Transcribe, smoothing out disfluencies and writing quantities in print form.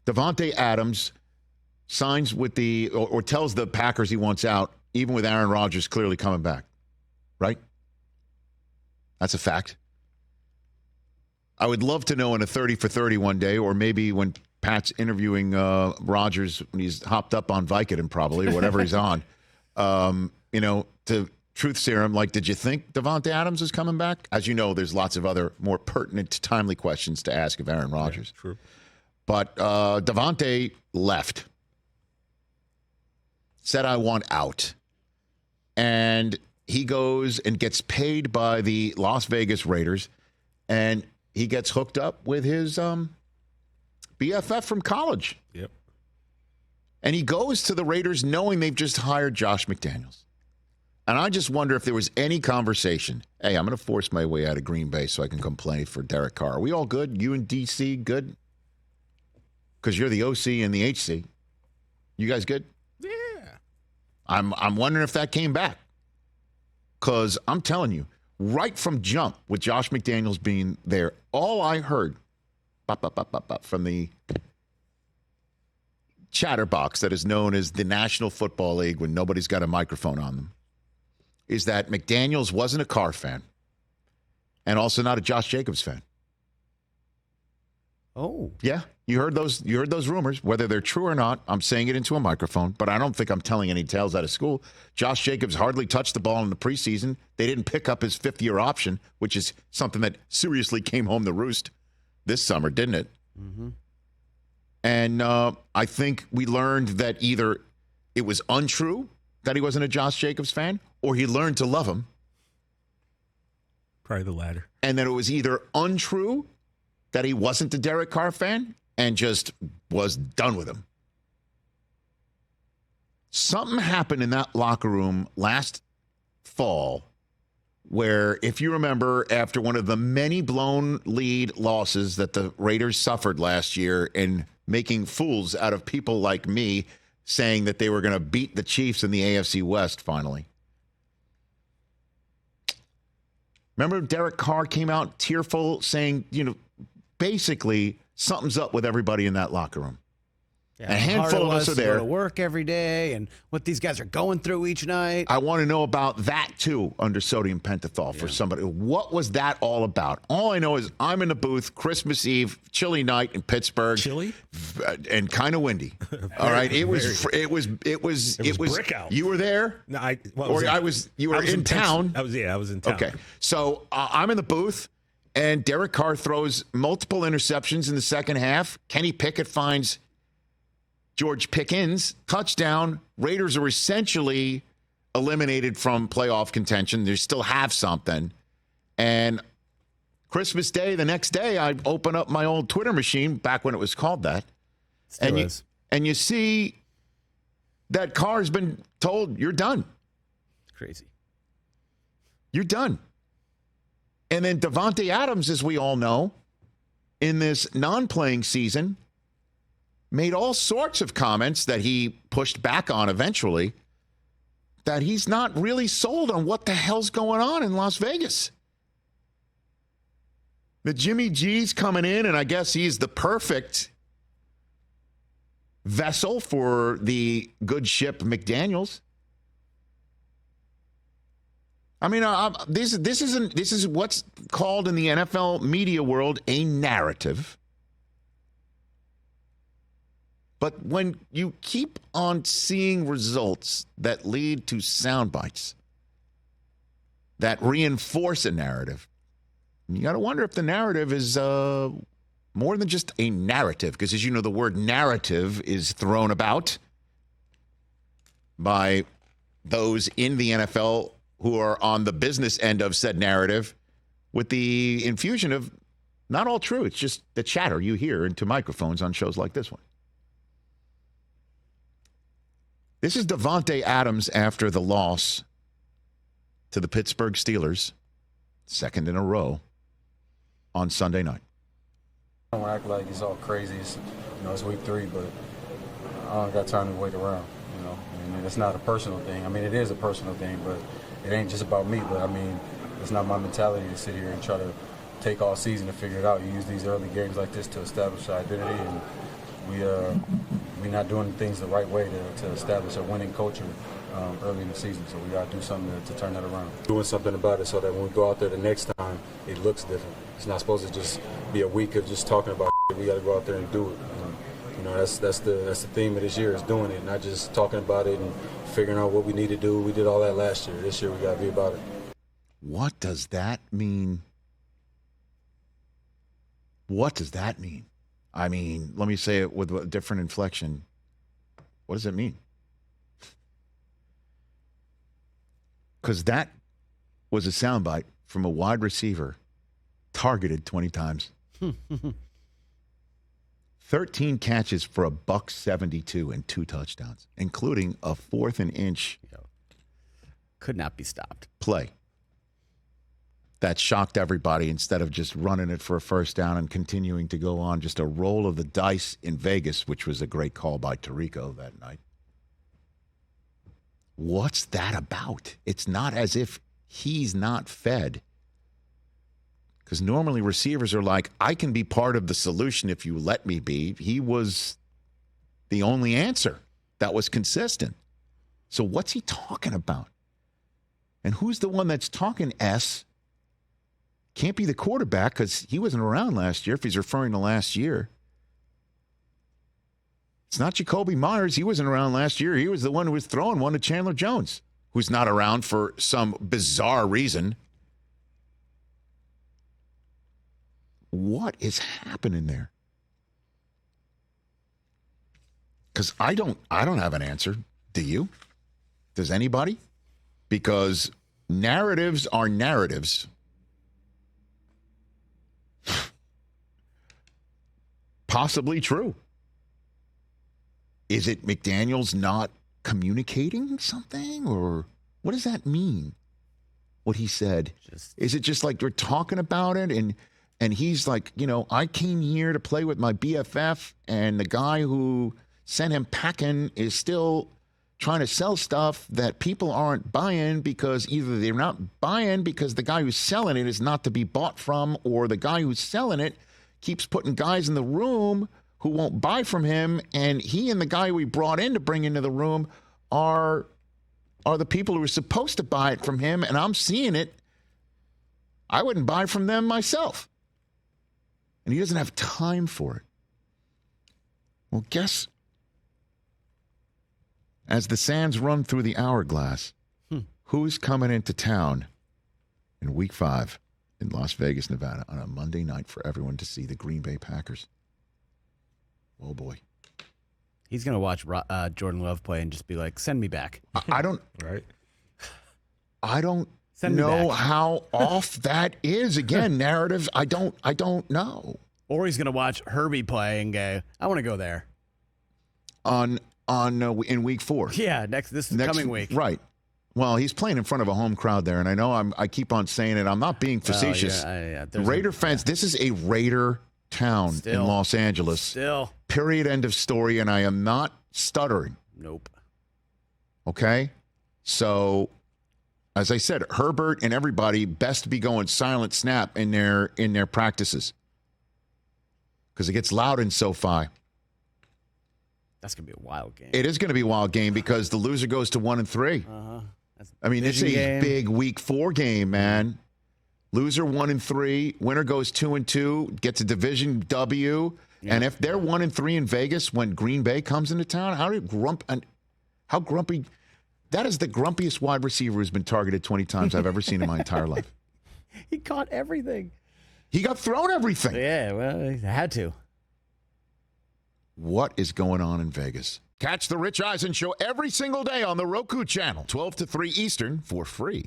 Davante Adams signs with or tells the Packers he wants out, even with Aaron Rodgers clearly coming back. Right? That's a fact. I would love to know in a 30 for 30 one day, or maybe when Pat's interviewing Rodgers when he's hopped up on Vicodin probably, or whatever he's on, to truth serum, like, did you think Davante Adams is coming back? As you know, there's lots of other more pertinent, timely questions to ask of Aaron Rodgers. Yeah, true. But Davante left. Said, I want out. And he goes and gets paid by the Las Vegas Raiders, and he gets hooked up with his BFF from college. Yep. And he goes to the Raiders knowing they've just hired Josh McDaniels. And I just wonder if there was any conversation. Hey, I'm going to force my way out of Green Bay so I can come play for Derek Carr. Are we all good? You and DC good? Because you're the OC and the HC. You guys good? Yeah. I'm wondering if that came back. Because I'm telling you, right from jump, with Josh McDaniels being there, all I heard from the chatterbox that is known as the National Football League when nobody's got a microphone on them is that McDaniels wasn't a Carr fan and also not a Josh Jacobs fan. Oh. Yeah, you heard those rumors, whether they're true or not. I'm saying it into a microphone, but I don't think I'm telling any tales out of school. Josh Jacobs hardly touched the ball in the preseason. They didn't pick up his fifth-year option, which is something that seriously came home to roost this summer, didn't it? Mm-hmm. And I think we learned that either it was untrue that he wasn't a Josh Jacobs fan, or he learned to love him. Probably the latter. And that it was either untrue that he wasn't a Derek Carr fan and just was done with him. Something happened in that locker room last fall where, if you remember, after one of the many blown lead losses that the Raiders suffered last year and making fools out of people like me saying that they were going to beat the Chiefs in the AFC West finally. Remember Derek Carr came out tearful saying, basically something's up with everybody in that locker room. Yeah, a handful of us are there. Go to work every day and what these guys are going through each night. I want to know about that, too, under sodium pentothal for somebody. What was that all about? All I know is I'm in the booth, Christmas Eve, chilly night in Pittsburgh. Chilly? And kind of windy. All right. It was brick out. You were there? No, you were in town. I was in town. Okay. So I'm in the booth, and Derek Carr throws multiple interceptions in the second half. Kenny Pickett finds George Pickens, touchdown. Raiders are essentially eliminated from playoff contention. They still have something. And Christmas Day, the next day, I open up my old Twitter machine, back when it was called that. And you see that Carr's been told, you're done. Crazy. You're done. And then Davante Adams, as we all know, in this non-playing season, made all sorts of comments that he pushed back on eventually, that he's not really sold on what the hell's going on in Las Vegas. The Jimmy G's coming in, and I guess he's the perfect vessel for the good ship McDaniels. I mean, this is what's called in the NFL media world a narrative. But when you keep on seeing results that lead to sound bites that reinforce a narrative, you got to wonder if the narrative is more than just a narrative. Because, as you know, the word narrative is thrown about by those in the NFL who are on the business end of said narrative with the infusion of not all true. It's just the chatter you hear into microphones on shows like this one. This is Davante Adams after the loss to the Pittsburgh Steelers, second in a row, on Sunday night. I don't act like it's all crazy. It's week 3, but I don't got time to wait around. And it's not a personal thing. I mean, it is a personal thing, but it ain't just about me. But I mean, it's not my mentality to sit here and try to take all season to figure it out. You use these early games like this to establish identity, and we're not doing things the right way to establish a winning culture early in the season. So we got to do something to turn that around. Doing something about it so that when we go out there the next time, it looks different. It's not supposed to just be a week of just talking about it. We got to go out there and do it. That's the theme of this year is doing it, not just talking about it and figuring out what we need to do. We did all that last year. This year we got to be about it. What does that mean? What does that mean? I mean, let me say it with a different inflection. What does it mean? Because that was a soundbite from a wide receiver targeted 20 times. 13 catches for $172 and 2 touchdowns, including a 4th and inch Could not be stopped. play that shocked everybody instead of just running it for a first down and continuing to go on. Just a roll of the dice in Vegas, which was a great call by Tirico that night. What's that about? It's not as if he's not fed. Because normally receivers are like, I can be part of the solution if you let me be. He was the only answer that was consistent. So what's he talking about? And who's the one that's talking S? Can't be the quarterback because he wasn't around last year if he's referring to last year. It's not Jacoby Myers. He wasn't around last year. He was the one who was throwing one to Chandler Jones, who's not around for some bizarre reason. What is happening there? Because I don't have an answer. Do you? Does anybody? Because narratives are narratives. Possibly true. Is it McDaniels not communicating something? Or what does that mean? What he said? Is it just like we're talking about it and he's like, I came here to play with my BFF, and the guy who sent him packing is still trying to sell stuff that people aren't buying because either they're not buying because the guy who's selling it is not to be bought from, or the guy who's selling it keeps putting guys in the room who won't buy from him, and he and the guy we brought in to bring into the room are the people who are supposed to buy it from him, and I'm seeing it. I wouldn't buy from them myself. And he doesn't have time for it. Well, guess, as the sands run through the hourglass, who's coming into town in Week 5 in Las Vegas, Nevada, on a Monday night for everyone to see the Green Bay Packers? Oh, boy. He's going to watch Jordan Love play and just be like, send me back. I don't Right. I don't know how off that is. Again, narratives, I don't know. Or he's going to watch Herbie play and go, I want to go there. In Week 4. Yeah, this coming week. Right. Well, he's playing in front of a home crowd there, and I know I keep on saying it. I'm not being facetious. Raider fans, this is a Raider town in Los Angeles. Still. Period, end of story, and I am not stuttering. Nope. Okay? So, as I said, Herbert and everybody best be going silent snap in their practices because it gets loud in SoFi. That's going to be a wild game. It is going to be a wild game because the loser goes to 1-3. I mean, it's a big Week 4 game, man. Loser 1-3, winner goes 2-2, gets a division W. Yeah. And if they're 1-3 in Vegas when Green Bay comes into town, how grumpy? That is the grumpiest wide receiver who's been targeted 20 times I've ever seen in my entire life. He caught everything. He got thrown everything. Yeah, well, he had to. What is going on in Vegas? Catch the Rich Eisen Show every single day on the Roku channel, 12 to 3 Eastern, for free.